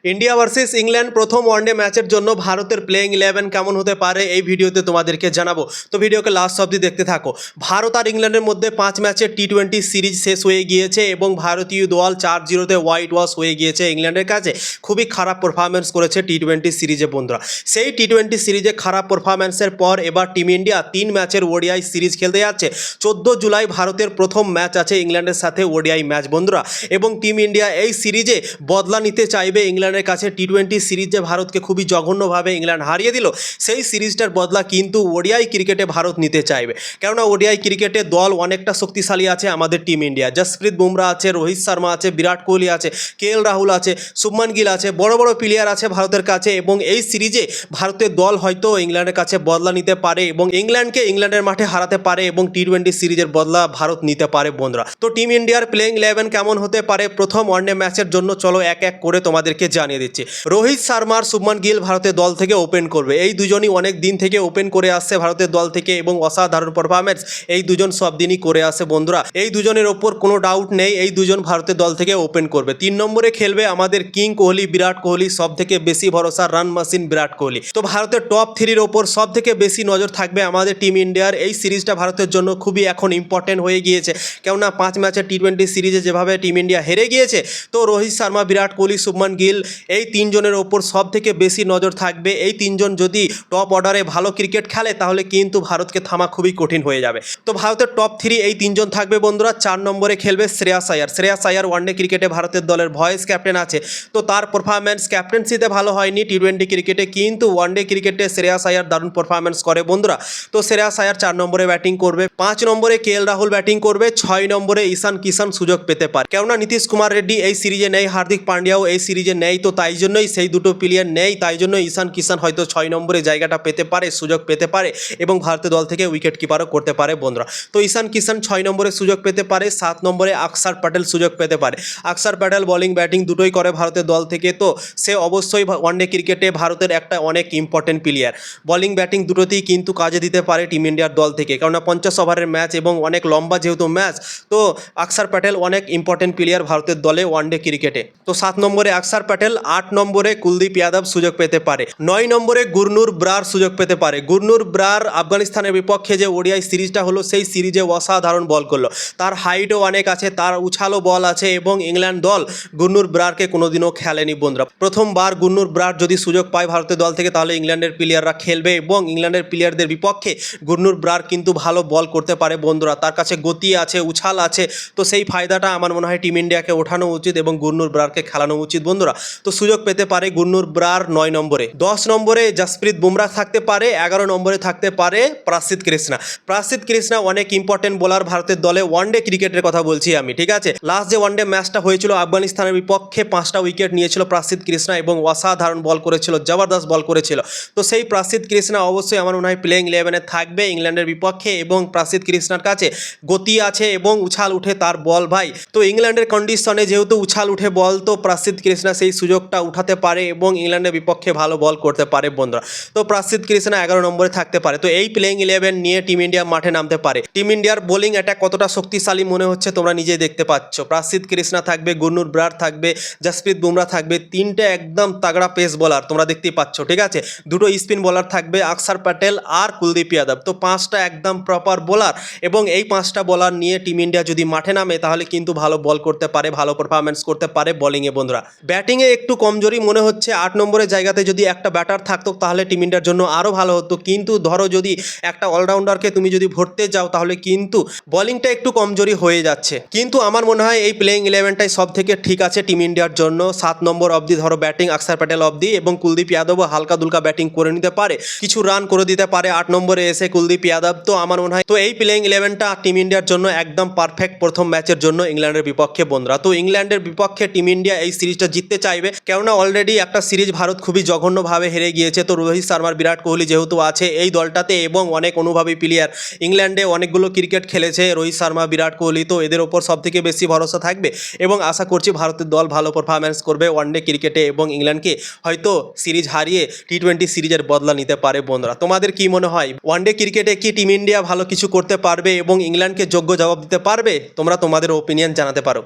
India versus England প্রথম one day ম্যাচের জন্য ভারতের প্লেইং 11 কেমন হতে পারে এই ভিডিওতে তোমাদেরকে জানাবো। তো ভিডিওকে লাস্ট অবধি দেখতে থাকো। ভারত আর ইংল্যান্ডের মধ্যে 5 ম্যাচের টি-20 সিরিজ শেষ হয়ে গিয়েছে এবং ভারতীয় দল 4-0 হোয়াইট ওয়াশ হয়ে গিয়েছে ইংল্যান্ডের কাছে। খুবই খারাপ পারফরমেন্স করেছে টি-20 সিরিজে বন্ধুরা। সেই টি-20 সিরিজে খারাপ পারফরমেন্সের পর এবার টিম ইন্ডিয়া 3 ম্যাচের ওডিআই সিরিজ খেলতে যাচ্ছে। 14 জুলাই ভারতের প্রথম ম্যাচ আছে ইংল্যান্ডের সাথে ওডিআই ম্যাচ বন্ধুরা, এবং টিম ইন্ডিয়া এই সিরিজে বদলা নিতে চাইবে ইংল্যান্ডের কাছে। টি-20 সিরিজে ভারতকে খুবই জঘন্যভাবে ইংল্যান্ড হারিয়ে দিল, সেই সিরিজটার বদলা কিন্তু ওডিআই ক্রিকেটে ভারত নিতে চাইবে। কেননা ওডিআই ক্রিকেটে দল অনেকটা শক্তিশালী আছে আমাদের টিম ইন্ডিয়া। জসপ্রীত বুমরা আছে, রোহিত শর্মা আছে, বিরাট কোহলি আছে, কেএল রাহুল আছে, শুভমান গিল আছে, বড় বড় প্লেয়ার আছে ভারতের কাছে, এবং এই সিরিজে ভারতের দল হয়তো ইংল্যান্ডের কাছে বদলা নিতে পারে এবং ইংল্যান্ডকে ইংল্যান্ডের মাঠে হারাতে পারে এবং টি-20 সিরিজের বদলা ভারত নিতে পারে বন্ধুরা। তো টিম ইন্ডিয়ার প্লেইং 11 কেমন হতে পারে প্রথম ওয়ানডে ম্যাচের জন্য চলো এক এক করে তোমাদেরকে জানিয়ে দিচ্ছি। রোহিত শর্মা আর শুভমান গিল ভারতের দল থেকে ওপেন করবে। এই দুজনই অনেক দিন থেকে ওপেন করে আসছে ভারতের দল থেকে এবং অসাধারণ পারফরম্যান্স এই দুজন সব দিনই করে আসে বন্ধুরা। এই দুজনের ওপর কোনো ডাউট নেই, এই দুজন ভারতের দল থেকে ওপেন করবে। 3 নম্বরে খেলবে আমাদের কিং কোহলি, বিরাট কোহলি, সব থেকে বেশি ভরসা রান মেশিন বিরাট কোহলি। তো ভারতের টপ 3-র ওপর সব থেকে বেশি নজর থাকবে আমাদের টিম ইন্ডিয়ার। এই সিরিজটা ভারতের জন্য খুবই এখন ইম্পর্টেন্ট হয়ে গিয়েছে, কেননা 5 ম্যাচের টি-20 সিরিজে যেভাবে টিম ইন্ডিয়া হেরে গিয়েছে, তো রোহিত শর্মা, বিরাট কোহলি, শুভমান গিল এই 3 জনের ওপর সব থেকে বেশি নজর থাকবে। এই 3 জন যদি টপ অর্ডারে ভালো ক্রিকেট খেলে তাহলে কিন্তু ভারতকে থামা খুবই কঠিন হয়ে যাবে। তো ভারতের টপ 3 এই 3 জন থাকবে বন্ধুরা। 4 নম্বরে খেলবে শ্রেয়াস আয়ার। শ্রেয়াস আয়ার ওয়ানডে ক্রিকেটে ভারতের দলের ভয়েস ক্যাপ্টেন আছে, তো তার পারফরম্যান্স ক্যাপ্টেন্সিতে ভালো হয়নি টি-20 ক্রিকেটে, কিন্তু ওয়ানডে ক্রিকেটে শ্রেয়াস আয়ার দারুণ পারফরম্যান্স করে বন্ধুরা। তো শ্রেয়াস আয়ার 4 নম্বরে ব্যাটিং করবে। 5 নম্বরে কেএল রাহুল ব্যাটিং করবে। 6 নম্বরে ঈশান কিষান সুযোগ পেতে পারে, কেননা নীতিশ কুমার রেড্ডি এই সিরিজে নেই, হার্দিক পান্ডিয়াও এই সিরিজে নেই, তো তাই জন্যই সেই দুটো প্লেয়ার নেই, তাই জন্য ঈশান কিষান হয়তো 6 নম্বরে জায়গাটা পেতে পারে, সুযোগ পেতে পারে এবং ভারতের দল থেকে উইকেট কিপারও করতে পারে বন্ধুরা। তো ঈশান কিষান 6 নম্বরে সুযোগ পেতে পারে। 7 নম্বরে অক্ষর প্যাটেল সুযোগ পেতে পারে। অক্ষর প্যাটেল বোলিং ব্যাটিং দুটোই করে ভারতের দল থেকে, তো সে অবশ্যই ওয়ানডে ক্রিকেটে ভারতের একটা অনেক ইম্পর্টেন্ট প্লেয়ার। বোলিং ব্যাটিং দুটোতেই কিন্তু কাজে দিতে পারে টিম ইন্ডিয়ার দল থেকে, কেননা 50 ওভারের ম্যাচ এবং অনেক লম্বা যেহেতু ম্যাচ, তো অক্ষর প্যাটেল অনেক ইম্পর্টেন্ট প্লেয়ার ভারতের দলে ওয়ানডে ক্রিকেটে। তো 7 নম্বরে অক্ষর প্যাটেল, 8 নম্বরে কুলদীপ যাদব সুযোগ পেতে পারে, 9 নম্বরে গুরনুর ব্রার সুযোগ পেতে পারে। গুরনুর ব্রার আফগানিস্তানের বিপক্ষে যে ওডিআই সিরিজটা হলো সেই সিরিজে অসাধারণ বল করলো, তার হাইটও অনেক আছে, তার উছালো বল আছে এবং ইংল্যান্ড দল গুরনুর ব্রারকে কোনোদিনও খেলেনি বন্ধুরা। প্রথমবার গুরনুর ব্রার যদি সুযোগ পায় ভারতের দল থেকে তাহলে ইংল্যান্ডের প্লেয়াররা খেলবে এবং ইংল্যান্ডের প্লেয়ারদের বিপক্ষে গুরনুর ব্রার কিন্তু ভালো বল করতে পারে বন্ধুরা। তার কাছে গতি আছে, উছাল আছে, তো সেই ফায়দাটা আমার মনে হয় টিম ইন্ডিয়াকে ওঠানো উচিত এবং গুরনুর ব্রারকে খেলানো উচিত বন্ধুরা। তো সুযোগ পেতে পারে গুরনুর ব্রার 9 নম্বরে। 10 নম্বরে জসপ্রীত বুমরা থাকতে পারে। 11 নম্বরে থাকতে পারে প্রসিদ্ধ কৃষ্ণা। প্রসিদ্ধ কৃষ্ণা অনেক ইম্পর্টেন্ট বোলার ভারতের দলে, ওয়ানডে ক্রিকেটের কথা বলছি আমি, ঠিক আছে। লাস্ট যে ওয়ানডে ম্যাচটা হয়েছিল আফগানিস্তানের বিপক্ষে 5টা উইকেট নিয়েছিল প্রসিদ্ধ কৃষ্ণা এবং অসাধারণ বল করেছিল, জবরদস্ত বল করেছিল। তো সেই প্রসিদ্ধ কৃষ্ণা অবশ্যই আমার মনে হয় প্লেইং 11-এ থাকবে ইংল্যান্ডের বিপক্ষে, এবং প্রসিদ্ধ কৃষ্ণার কাছে গতি আছে এবং উছাল উঠে তার বল ভাই। তো ইংল্যান্ডের কন্ডিশনে যেহেতু উছাল উঠে বল, তো প্রসিদ্ধ কৃষ্ণা সেই সুযোগটা উঠাতে পারে এবং ইংল্যান্ডের বিপক্ষে ভালো বল করতে পারে বন্ধুরা। তো প্রসিদ্ধ কৃষ্ণা 11 নম্বরে থাকতে পারে। তো এই প্লেইং 11 নিয়ে টিম ইন্ডিয়া মাঠে নামতে পারে। টিম ইন্ডিয়ার বোলিং অ্যাটাক কতটা শক্তিশালী মনে হচ্ছে তোমরা নিজেই দেখতে পাচ্ছ। প্রসিদ্ধ কৃষ্ণা থাকবে, গুরনুর ব্রার থাকবে, জসপ্রীত বুমরা থাকবে, 3টে একদম তাগড়া পেস বোলার তোমরা দেখতেই পাচ্ছ, ঠিক আছে। 2টো স্পিন বোলার থাকবে, অক্ষর প্যাটেল আর কুলদীপ যাদব। তো 5টা একদম প্রপার বোলার, এবং এই 5টা বোলার নিয়ে টিম ইন্ডিয়া যদি মাঠে নামে তাহলে কিন্তু ভালো বল করতে পারে, ভালো পারফরম্যান্স করতে পারে বোলিংয়ে বন্ধুরা। ব্যাটিংয়ে একটু কমজোরি মনে হচ্ছে। 8 নম্বরের জায়গাতে যদি একটা ব্যাটার থাকতো তাহলে টিম ইন্ডিয়ার জন্য আরও ভালো হতো, কিন্তু ধরো যদি একটা অলরাউন্ডারকে তুমি যদি ভরতে যাও তাহলে কিন্তু বোলিংটা একটু কমজোরি হয়ে যাচ্ছে। কিন্তু আমার মনে হয় এই প্লেইং 11টাই সব থেকে ঠিক আছে টিম ইন্ডিয়ার জন্য। 7 নম্বর অবধি ধরো ব্যাটিং অক্ষর প্যাটেল অবধি, এবং কুলদীপ যাদবও হালকা দুলকা ব্যাটিং করে নিতে পারে, কিছু রান করে দিতে পারে 8 নম্বরে এসে কুলদীপ যাদব। তো আমার মনে হয় তো এই প্লেইং 11টা টিম ইন্ডিয়ার জন্য একদম পারফেক্ট প্রথম ম্যাচের জন্য ইংল্যান্ডের বিপক্ষে বন্ধুরা। তো ইংল্যান্ডের বিপক্ষে টিম ইন্ডিয়া এই সিরিজটা জিততে চাইবে, কেননা অলরেডি একটা সিরিজ ভারত খুবই জঘন্যভাবে হেরে গিয়েছে। তো রোহিত শর্মার, বিরাট কোহলি যেহেতু আছে এই দলটাতে এবং অনেক অনুভবী প্লেয়ার, ইংল্যান্ডে অনেকগুলো ক্রিকেট খেলেছে রোহিত শর্মা, বিরাট কোহলি, তো এদের ওপর সব থেকে বেশি ভরসা থাকবে এবং আশা করছি ভারতের দল ভালো পারফরম্যান্স করবে ওয়ানডে ক্রিকেটে এবং ইংল্যান্ডকে হয়তো সিরিজ হারিয়ে টি-20 সিরিজের বদলা নিতে পারে বন্ধুরা। তোমাদের কি মনে হয় ওয়ানডে ক্রিকেটে কি টিম ইন্ডিয়া ভালো কিছু করতে পারবে এবং ইংল্যান্ডকে যোগ্য জবাব দিতে পারবে? তোমরা তোমাদের ওপিনিয়ন জানাতে পারো।